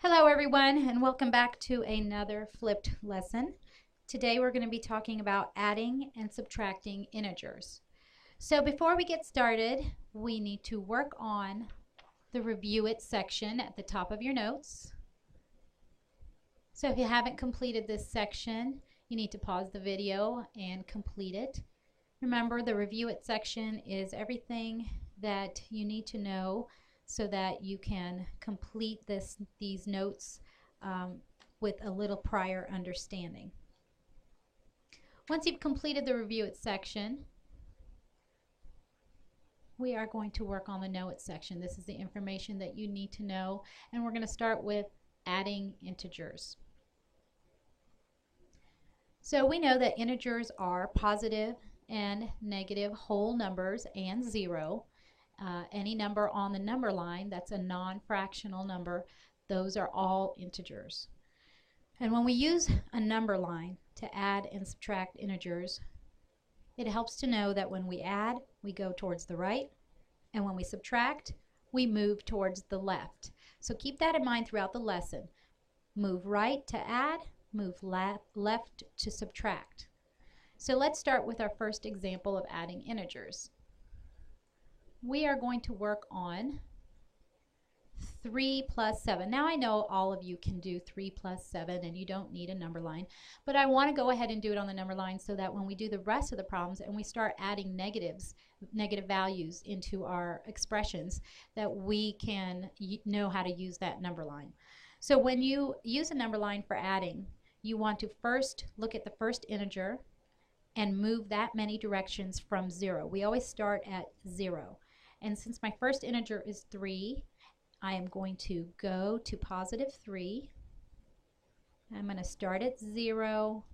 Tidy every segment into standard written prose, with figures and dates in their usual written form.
Hello everyone, and welcome back to another flipped lesson. Today we're going to be talking about adding and subtracting integers. So before we get started, we need to work on the Review It section at the top of your notes. So if you haven't completed this section, you need to pause the video and complete it. Remember, the Review It section is everything that you need to know so that you can complete these notes with a little prior understanding. Once you've completed the Review It section, we are going to work on the Know It section. This is the information that you need to know, and we're going to start with adding integers. So we know that integers are positive and negative whole numbers and zero. Any number on the number line that's a non-fractional number, those are all integers. And when we use a number line to add and subtract integers, it helps to know that when we add, we go towards the right, and when we subtract, we move towards the left. So keep that in mind throughout the lesson. Move right to add, move left to subtract. So let's start with our first example of adding integers. We are going to work on 3 plus 7. Now I know all of you can do 3 plus 7 and you don't need a number line, but I want to go ahead and do it on the number line so that when we do the rest of the problems and we start adding negative values into our expressions, that we can know how to use that number line. So when you use a number line for adding, you want to first look at the first integer and move that many directions from 0. We always start at 0. And since my first integer is 3, I am going to go to positive 3. I'm going to start at 0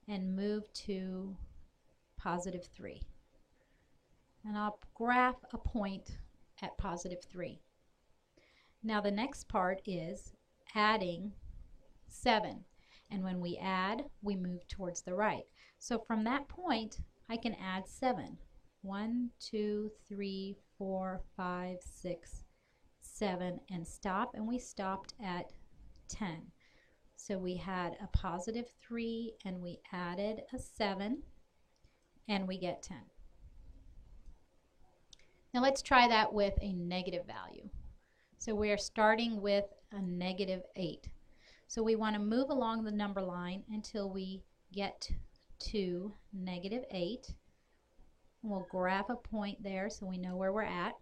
and move to positive 3. And I'll graph a point at positive 3. Now the next part is adding 7. And when we add, we move towards the right. So from that point, I can add 7. 1, 2, 3, 4, 5, 6, 7, and stop, and we stopped at 10. So we had a positive 3 and we added a 7 and we get 10. Now let's try that with a negative value. So we are starting with a negative 8. So we want to move along the number line until we get to negative 8. We'll graph a point there so we know where we're at.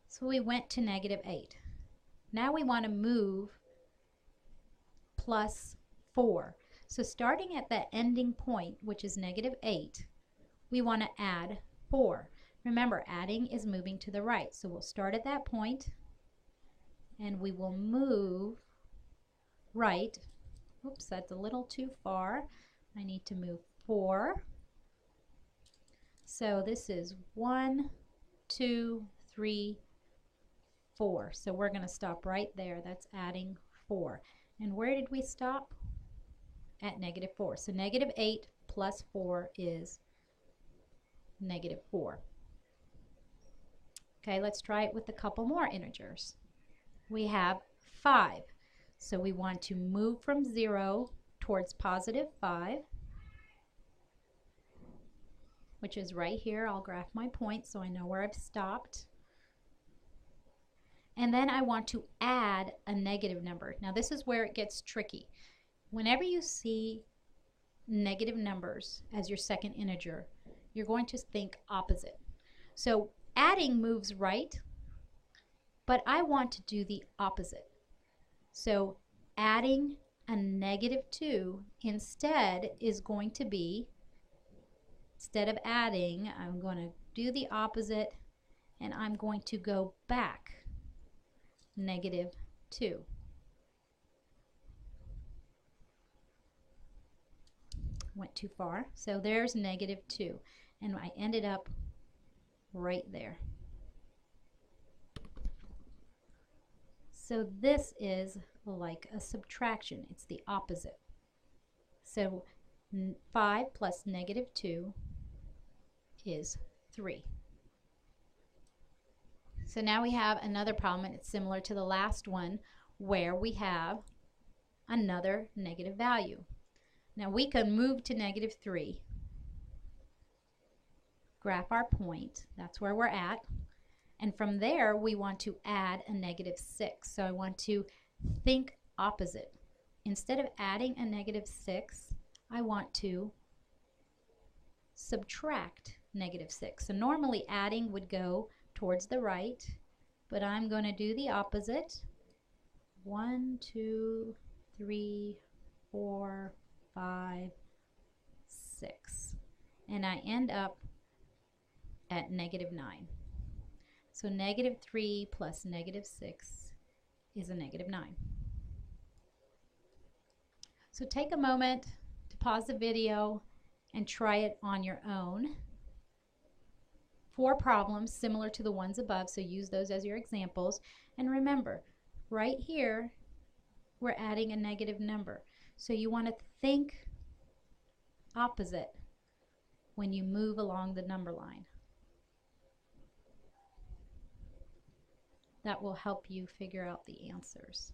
So we went to negative 8. Now we want to move plus 4. So starting at that ending point, which is negative 8, we want to add 4. Remember, adding is moving to the right. So we'll start at that point and we will move right. Oops, that's a little too far. I need to move 4. So this is 1, 2, 3, 4. So we're going to stop right there. That's adding 4. And where did we stop? At negative 4. So negative 8 plus 4 is negative 4. Okay, let's try it with a couple more integers. We have 5. So we want to move from 0 towards positive 5, which is right here. I'll graph my point so I know where I've stopped. And then I want to add a negative number. Now this is where it gets tricky. Whenever you see negative numbers as your second integer, you're going to think opposite. So adding moves right, but I want to do the opposite. So adding a negative 2 instead is going to be, instead of adding, I'm going to do the opposite and I'm going to go back negative 2. Went too far. So there's negative 2 and I ended up right there. So this is like a subtraction. It's the opposite. So 5 plus negative 2 is 3. So now we have another problem, and it's similar to the last one, where we have another negative value. Now we can move to -3, graph our point, that's where we're at, and from there we want to add a -6. So I want to think opposite. Instead of adding a -6, I want to subtract -6. So normally adding would go towards the right, but I'm going to do the opposite. 1, 2, 3, 4, 5, 6. And I end up at -9. So -3 plus -6 is a -9. So take a moment to pause the video and try it on your own. 4 problems similar to the ones above, so use those as your examples. And remember, right here, we're adding a negative number. So you want to think opposite when you move along the number line. That will help you figure out the answers.